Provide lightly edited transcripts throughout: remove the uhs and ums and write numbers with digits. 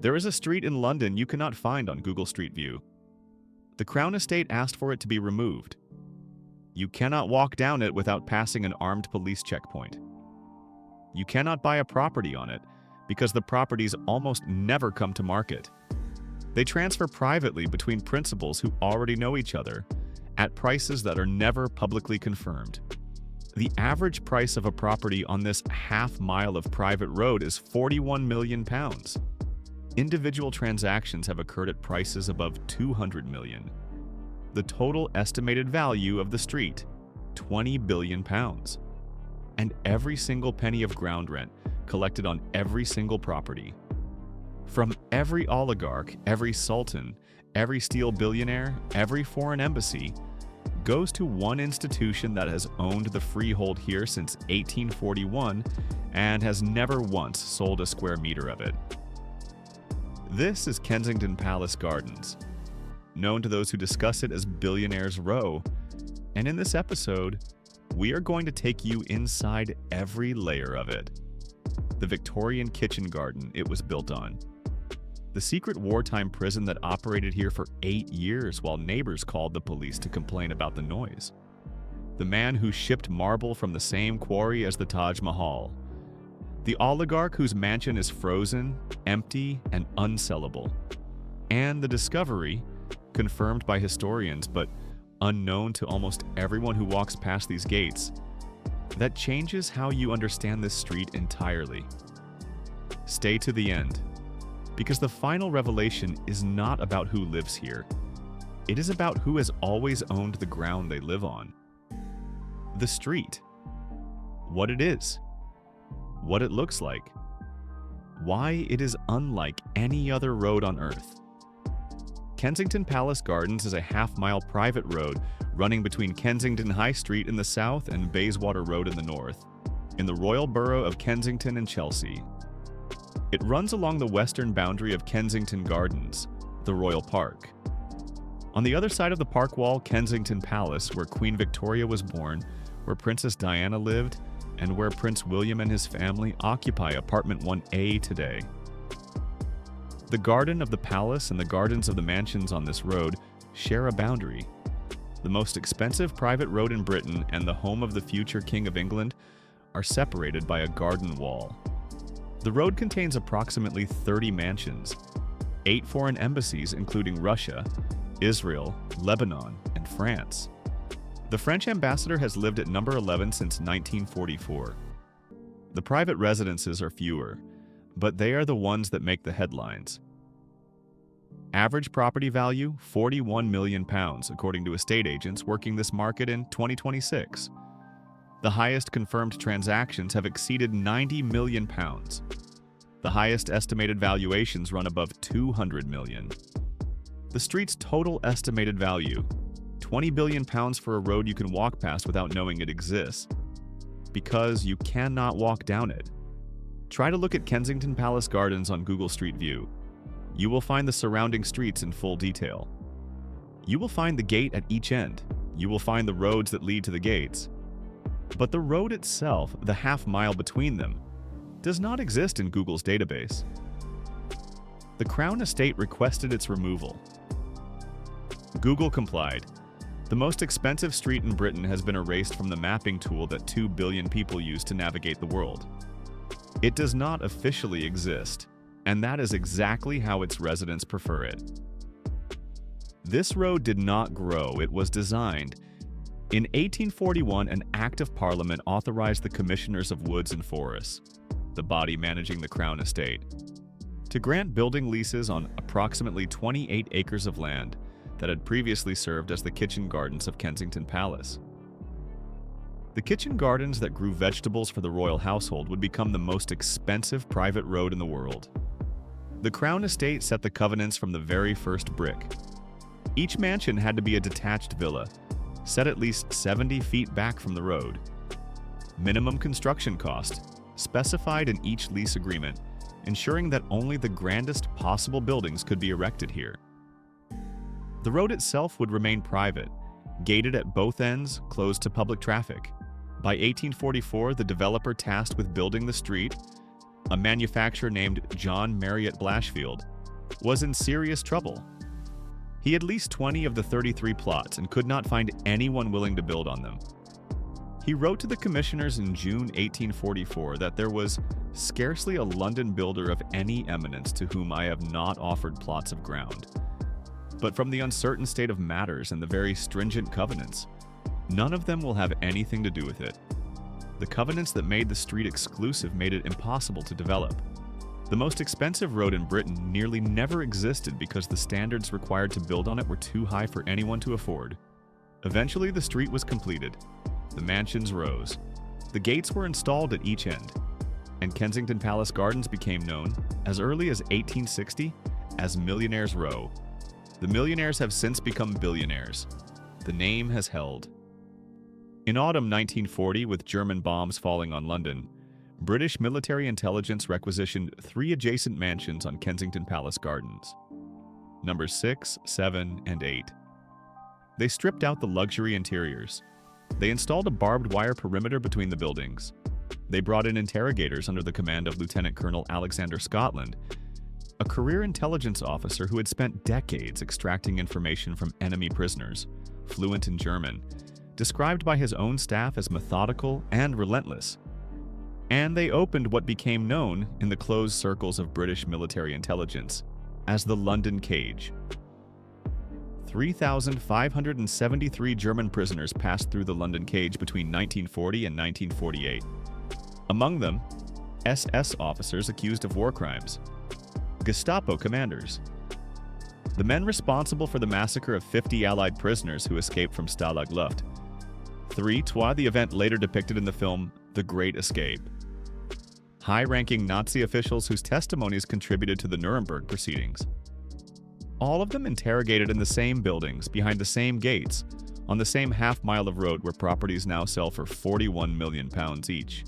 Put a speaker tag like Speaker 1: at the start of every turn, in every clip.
Speaker 1: There is a street in London you cannot find on Google Street View. The Crown Estate asked for it to be removed. You cannot walk down it without passing an armed police checkpoint. You cannot buy a property on it because the properties almost never come to market. They transfer privately between principals who already know each other at prices that are never publicly confirmed. The average price of a property on this half-mile of private road is £41 million. Individual transactions have occurred at prices above £200 million. The total estimated value of the street, £20 billion. And every single penny of ground rent collected on every single property. From every oligarch, every sultan, every steel billionaire, every foreign embassy, goes to one institution that has owned the freehold here since 1841 and has never once sold a square meter of it. This is Kensington Palace Gardens, known to those who discuss it as Billionaire's Row, and in this episode, we are going to take you inside every layer of it. The Victorian kitchen garden it was built on. The secret wartime prison that operated here for 8 years while neighbors called the police to complain about the noise. The man who shipped marble from the same quarry as the Taj Mahal. The oligarch whose mansion is frozen, empty, and unsellable. And the discovery, confirmed by historians but unknown to almost everyone who walks past these gates, that changes how you understand this street entirely. Stay to the end, because the final revelation is not about who lives here. It is about who has always owned the ground they live on. The street. What it is. What it looks like. Why it is unlike any other road on Earth. Kensington Palace Gardens is a half-mile private road running between Kensington High Street in the south and Bayswater Road in the north, in the royal borough of Kensington and Chelsea. It runs along the western boundary of Kensington Gardens, the Royal Park. On the other side of the park wall, Kensington Palace, where Queen Victoria was born, where Princess Diana lived, and where Prince William and his family occupy Apartment 1A today. The garden of the palace and the gardens of the mansions on this road share a boundary. The most expensive private road in Britain and the home of the future King of England are separated by a garden wall. The road contains approximately 30 mansions, 8 foreign embassies including Russia, Israel, Lebanon, and France. The French ambassador has lived at number 11 since 1944. The private residences are fewer, but they are the ones that make the headlines. Average property value, £41 million, according to estate agents working this market in 2026. The highest confirmed transactions have exceeded £90 million. The highest estimated valuations run above £200 million. The street's total estimated value, £20 billion for a road you can walk past without knowing it exists, because you cannot walk down it. Try to look at Kensington Palace Gardens on Google Street View. You will find the surrounding streets in full detail. You will find the gate at each end. You will find the roads that lead to the gates. But the road itself, the half-mile between them, does not exist in Google's database. The Crown Estate requested its removal. Google complied. The most expensive street in Britain has been erased from the mapping tool that 2 billion people use to navigate the world. It does not officially exist, and that is exactly how its residents prefer it. This road did not grow, it was designed. In 1841, an Act of Parliament authorized the Commissioners of Woods and Forests, the body managing the Crown Estate, to grant building leases on approximately 28 acres of land that had previously served as the kitchen gardens of Kensington Palace. The kitchen gardens that grew vegetables for the royal household would become the most expensive private road in the world. The Crown Estate set the covenants from the very first brick. Each mansion had to be a detached villa, set at least 70 feet back from the road. Minimum construction cost, specified in each lease agreement, ensuring that only the grandest possible buildings could be erected here. The road itself would remain private, gated at both ends, closed to public traffic. By 1844, the developer tasked with building the street a manufacturer named John Marriott Blashfield, was in serious trouble. He had leased 20 of the 33 plots and could not find anyone willing to build on them. He wrote to the commissioners in June 1844 that there was scarcely a London builder of any eminence to whom I have not offered plots of ground. But from the uncertain state of matters and the very stringent covenants, none of them will have anything to do with it. The covenants that made the street exclusive made it impossible to develop. The most expensive road in Britain nearly never existed because the standards required to build on it were too high for anyone to afford. Eventually, the street was completed. The mansions rose. The gates were installed at each end, and Kensington Palace Gardens became known, as early as 1860, as Millionaire's Row. The millionaires have since become billionaires. The name has held. In autumn 1940, with German bombs falling on London, British military intelligence requisitioned 3 adjacent mansions on Kensington Palace Gardens, numbers 6, 7, and 8. They stripped out the luxury interiors. They installed a barbed wire perimeter between the buildings. They brought in interrogators under the command of Lieutenant Colonel Alexander Scotland, a career intelligence officer who had spent decades extracting information from enemy prisoners, fluent in German, described by his own staff as methodical and relentless. And they opened what became known in the closed circles of British military intelligence as the London Cage. 3,573 German prisoners passed through the London Cage between 1940 and 1948. Among them, SS officers accused of war crimes, Gestapo commanders, the men responsible for the massacre of 50 Allied prisoners who escaped from Stalag Luft, 3 the event later depicted in the film The Great Escape, high-ranking Nazi officials whose testimonies contributed to the Nuremberg proceedings. All of them interrogated in the same buildings, behind the same gates, on the same half-mile of road where properties now sell for £41 million each.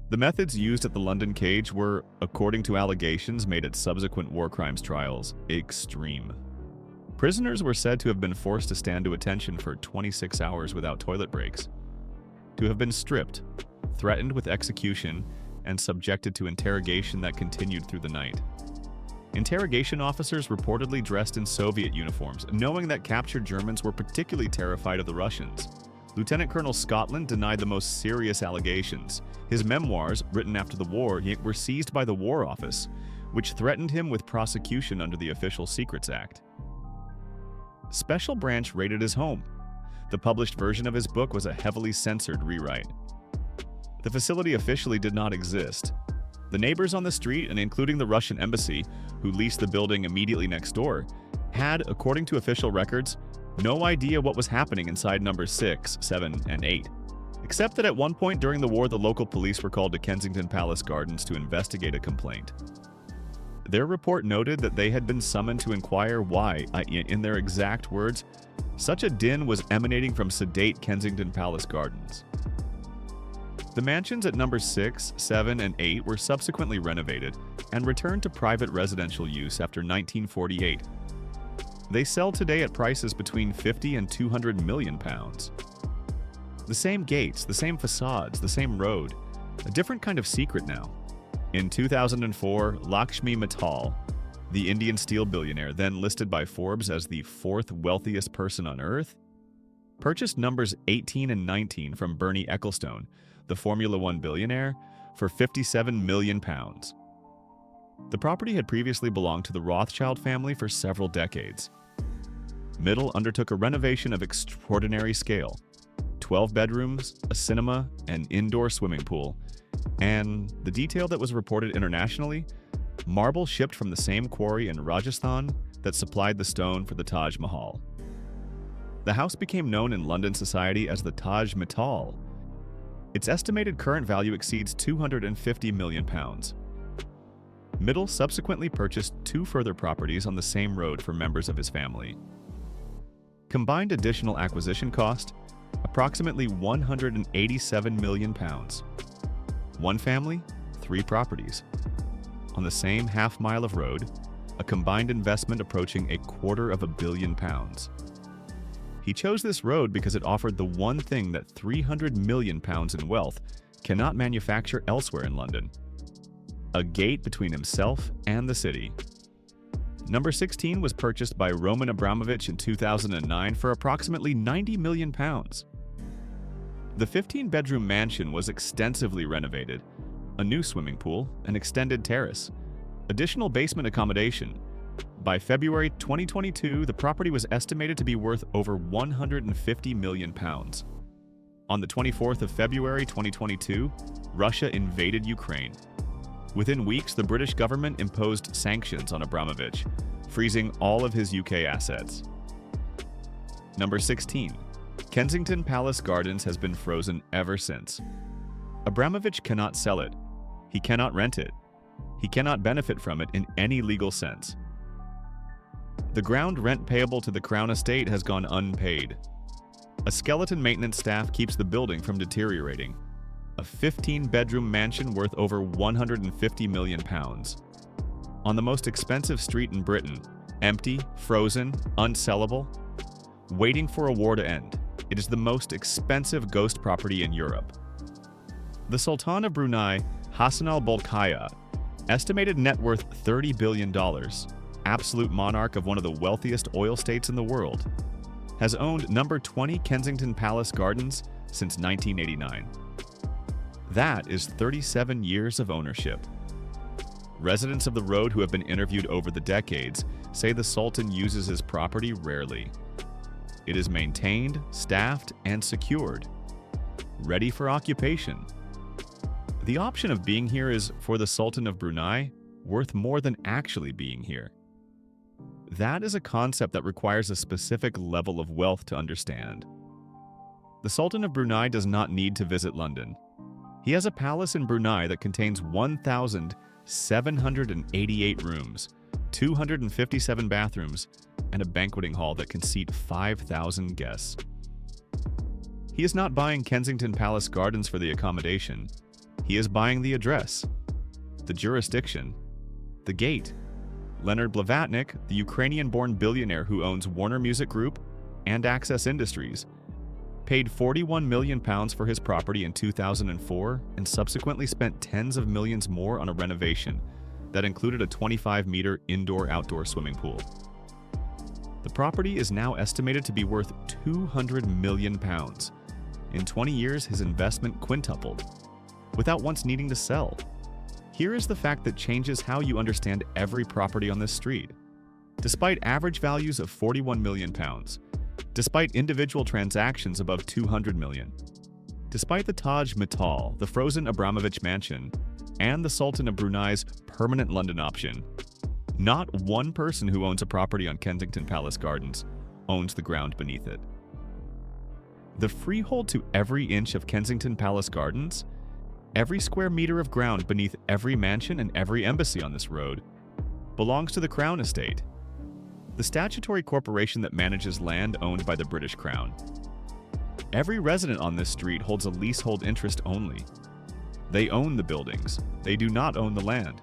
Speaker 1: The methods used at the London Cage were, according to allegations made at subsequent war crimes trials, extreme. Prisoners were said to have been forced to stand to attention for 26 hours without toilet breaks, to have been stripped, threatened with execution, and subjected to interrogation that continued through the night. Interrogation officers reportedly dressed in Soviet uniforms, knowing that captured Germans were particularly terrified of the Russians. Lieutenant Colonel Scotland denied the most serious allegations. His memoirs, written after the war, were seized by the War Office, which threatened him with prosecution under the Official Secrets Act. Special Branch raided his home. The published version of his book was a heavily censored rewrite. The facility officially did not exist. The neighbors on the street, and including the Russian embassy, who leased the building immediately next door, had, according to official records, no idea what was happening inside numbers 6, 7, and 8, except that at one point during the war the local police were called to Kensington Palace Gardens to investigate a complaint. Their report noted that they had been summoned to inquire why, in their exact words, such a din was emanating from sedate Kensington Palace Gardens. The mansions at numbers 6, 7, and 8 were subsequently renovated and returned to private residential use after 1948. They sell today at prices between £50 and £200 million. The same gates, the same facades, the same road, a different kind of secret now. In 2004, Lakshmi Mittal, the Indian steel billionaire then listed by Forbes as the 4th wealthiest person on Earth, purchased numbers 18 and 19 from Bernie Ecclestone, the Formula One billionaire, for £57 million. The property had previously belonged to the Rothschild family for several decades. Mittal undertook a renovation of extraordinary scale: 12 bedrooms, a cinema, an indoor swimming pool, and, the detail that was reported internationally, marble shipped from the same quarry in Rajasthan that supplied the stone for the Taj Mahal. The house became known in London society as the Taj Mahal. Its estimated current value exceeds £250 million. Mittal subsequently purchased 2 further properties on the same road for members of his family. Combined additional acquisition cost, approximately £187 million. One family, 3 properties. On the same half-mile of road, a combined investment approaching £250 million. He chose this road because it offered the one thing that £300 million in wealth cannot manufacture elsewhere in London: a gate between himself and the city. Number 16 was purchased by Roman Abramovich in 2009 for approximately £90 million. The 15-bedroom mansion was extensively renovated. A new swimming pool, an extended terrace, additional basement accommodation. By February 2022, the property was estimated to be worth over £150 million. On the 24th of February 2022, Russia invaded Ukraine. Within weeks, the British government imposed sanctions on Abramovich, freezing all of his UK assets. Number 16. Kensington Palace Gardens has been frozen ever since. Abramovich cannot sell it. He cannot rent it. He cannot benefit from it in any legal sense. The ground rent payable to the Crown Estate has gone unpaid. A skeleton maintenance staff keeps the building from deteriorating. A 15-bedroom mansion worth over £150 million. On the most expensive street in Britain, empty, frozen, unsellable, waiting for a war to end. It is the most expensive ghost property in Europe. The Sultan of Brunei, Hassan al-Bolkiah, estimated net worth $30 billion, absolute monarch of one of the wealthiest oil states in the world, has owned number 20 Kensington Palace Gardens since 1989. That is 37 years of ownership. Residents of the road who have been interviewed over the decades say the Sultan uses his property rarely. It is maintained, staffed, and secured, ready for occupation. The option of being here is, for the Sultan of Brunei, worth more than actually being here. That is a concept that requires a specific level of wealth to understand. The Sultan of Brunei does not need to visit London. He has a palace in Brunei that contains 1,788 rooms, 257 bathrooms, and a banqueting hall that can seat 5,000 guests. He is not buying Kensington Palace Gardens for the accommodation. He is buying the address, the jurisdiction, the gate. Leonard Blavatnik, the Ukrainian-born billionaire who owns Warner Music Group and Access Industries, paid £41 million for his property in 2004 and subsequently spent tens of millions more on a renovation that included a 25-meter indoor-outdoor swimming pool. The property is now estimated to be worth £200 million. In 20 years, his investment quintupled, without once needing to sell. Here is the fact that changes how you understand every property on this street. Despite average values of £41 million, despite individual transactions above $200 million, despite the Taj Mahal, the frozen Abramovich mansion, and the Sultan of Brunei's permanent London option, not one person who owns a property on Kensington Palace Gardens owns the ground beneath it. The freehold to every inch of Kensington Palace Gardens, every square meter of ground beneath every mansion and every embassy on this road, belongs to the Crown Estate, the statutory corporation that manages land owned by the British Crown. Every resident on this street holds a leasehold interest only. They own the buildings. They do not own the land.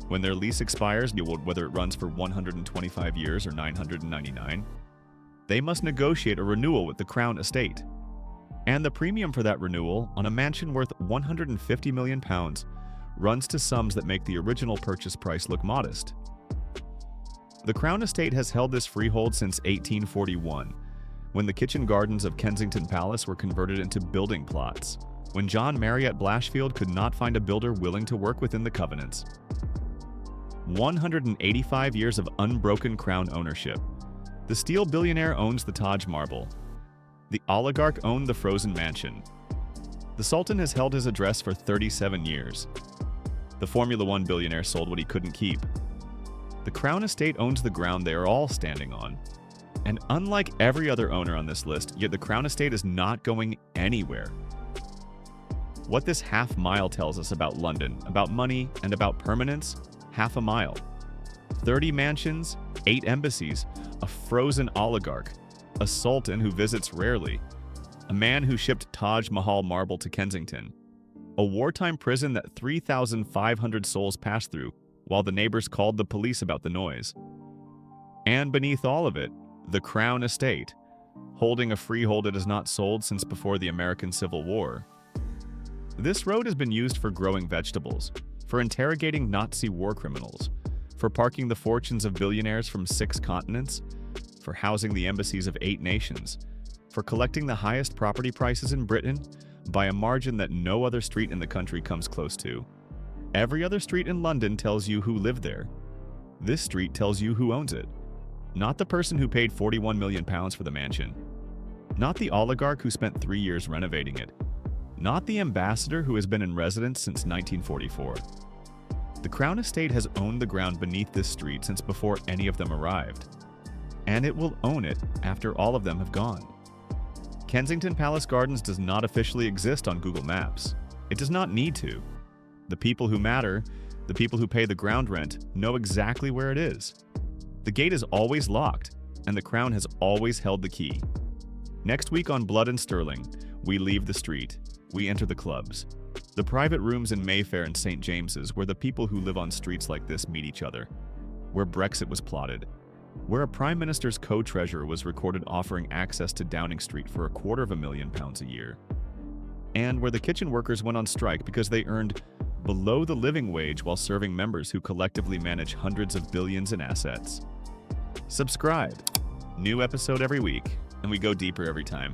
Speaker 1: When their lease expires, whether it runs for 125 years or 999, they must negotiate a renewal with the Crown Estate. And the premium for that renewal on a mansion worth £150 million runs to sums that make the original purchase price look modest. The Crown Estate has held this freehold since 1841, when the kitchen gardens of Kensington Palace were converted into building plots, when John Marriott Blashfield could not find a builder willing to work within the covenants. 185 years of unbroken Crown ownership. The steel billionaire owns the Taj Marble. The oligarch owned the frozen mansion. The Sultan has held his address for 37 years. The Formula One billionaire sold what he couldn't keep. The Crown Estate owns the ground they are all standing on. And unlike every other owner on this list, yet the Crown Estate is not going anywhere. What this half mile tells us about London, about money, and about permanence, half a mile. 30 mansions, 8 embassies, a frozen oligarch, a sultan who visits rarely, a man who shipped Taj Mahal marble to Kensington, a wartime prison that 3,500 souls passed through while the neighbors called the police about the noise. And beneath all of it, the Crown Estate, holding a freehold it has not sold since before the American Civil War. This road has been used for growing vegetables, for interrogating Nazi war criminals, for parking the fortunes of billionaires from 6 continents, for housing the embassies of 8 nations, for collecting the highest property prices in Britain by a margin that no other street in the country comes close to. Every other street in London tells you who lived there. This street tells you who owns it. Not the person who paid £41 million for the mansion. Not the oligarch who spent 3 years renovating it. Not the ambassador who has been in residence since 1944. The Crown Estate has owned the ground beneath this street since before any of them arrived. And it will own it after all of them have gone. Kensington Palace Gardens does not officially exist on Google Maps. It does not need to. The people who matter, the people who pay the ground rent, know exactly where it is. The gate is always locked, and the Crown has always held the key. Next week on Blood and Sterling, we leave the street. We enter the clubs. The private rooms in Mayfair and St. James's where the people who live on streets like this meet each other. Where Brexit was plotted. Where a Prime Minister's co-treasurer was recorded offering access to Downing Street for £250,000 a year. And where the kitchen workers went on strike because they earned below the living wage while serving members who collectively manage hundreds of billions in assets. Subscribe. New episode every week, and we go deeper every time.